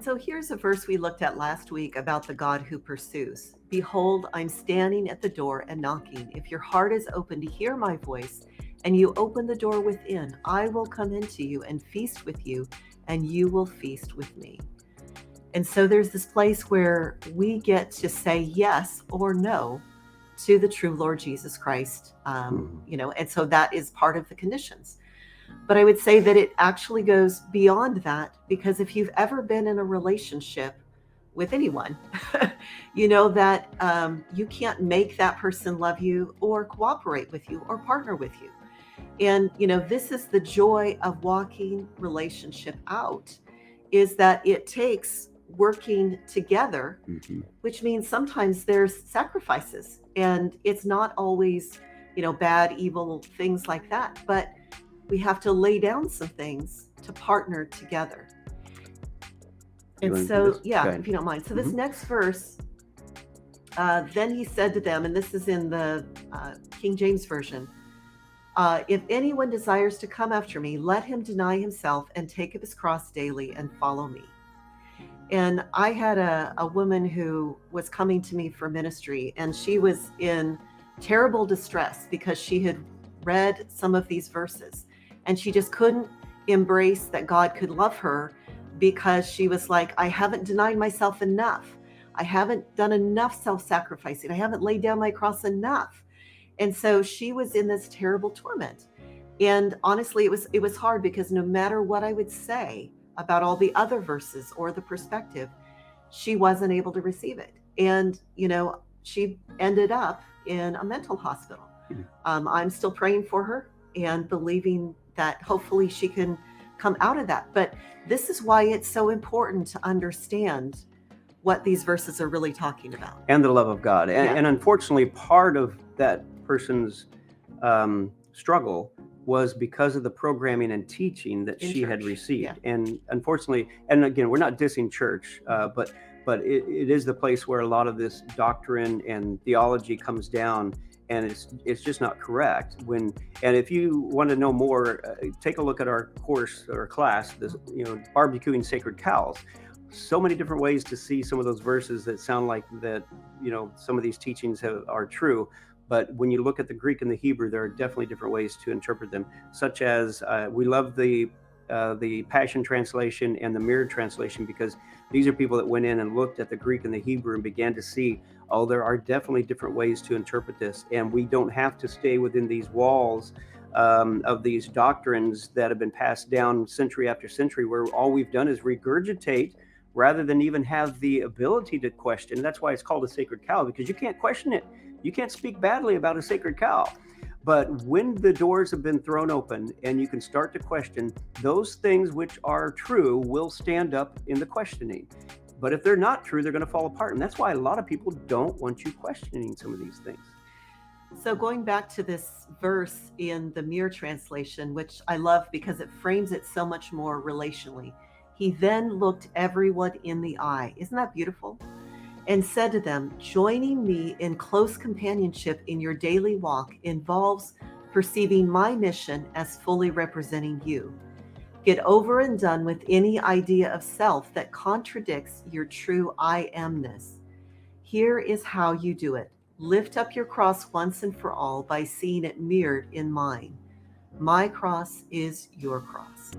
so here's a verse we looked at last week about the God who pursues. Behold, I'm standing at the door and knocking. If your heart is open to hear my voice and you open the door within, I will come into you and feast with you, and you will feast with me. And so there's this place where we get to say yes or no to the true Lord Jesus Christ, and so that is part of the conditions. But I would say that it actually goes beyond that, because if you've ever been in a relationship with anyone, you know that you can't make that person love you or cooperate with you or partner with you. And, this is the joy of walking relationship out, is that it takes working together, which means sometimes there's sacrifices, and it's not always, bad, evil things like that, but we have to lay down some things to partner together. And so, if you don't mind. So this next verse, then he said to them, and this is in the King James Version, if anyone desires to come after me, let him deny himself and take up his cross daily and follow me. And I had a woman who was coming to me for ministry, and she was in terrible distress because she had read some of these verses, and she just couldn't embrace that God could love her, because she was like, I haven't denied myself enough. I haven't done enough self-sacrificing. I haven't laid down my cross enough. And so she was in this terrible torment. And honestly, it was hard, because no matter what I would say about all the other verses or the perspective, she wasn't able to receive it. And, she ended up in a mental hospital. I'm still praying for her and believing that hopefully she can come out of that. But this is why it's so important to understand what these verses are really talking about. And the love of God. And unfortunately, part of that person's struggle was because of the programming and teaching that she had received. Yeah. And unfortunately, and again, we're not dissing church, but it is the place where a lot of this doctrine and theology comes down, and it's just not correct. And if you want to know more, take a look at our course or class, this, barbecuing sacred cows. So many different ways to see some of those verses that sound like that, some of these teachings are true. But when you look at the Greek and the Hebrew, there are definitely different ways to interpret them, such as we love the Passion Translation and the Mirror Translation, because these are people that went in and looked at the Greek and the Hebrew and began to see, there are definitely different ways to interpret this. And we don't have to stay within these walls of these doctrines that have been passed down century after century, where all we've done is regurgitate rather than even have the ability to question. That's why it's called a sacred cow, because you can't question it. You can't speak badly about a sacred cow. But when the doors have been thrown open and you can start to question, those things which are true will stand up in the questioning. But if they're not true, they're going to fall apart. And that's why a lot of people don't want you questioning some of these things. So going back to this verse in the Mirror Translation, which I love because it frames it so much more relationally. He then looked everyone in the eye. Isn't that beautiful? And said to them, joining me in close companionship in your daily walk involves perceiving my mission as fully representing you. Get over and done with any idea of self that contradicts your true I amness. Here is how you do it. Lift up your cross once and for all by seeing it mirrored in mine. My cross is your cross.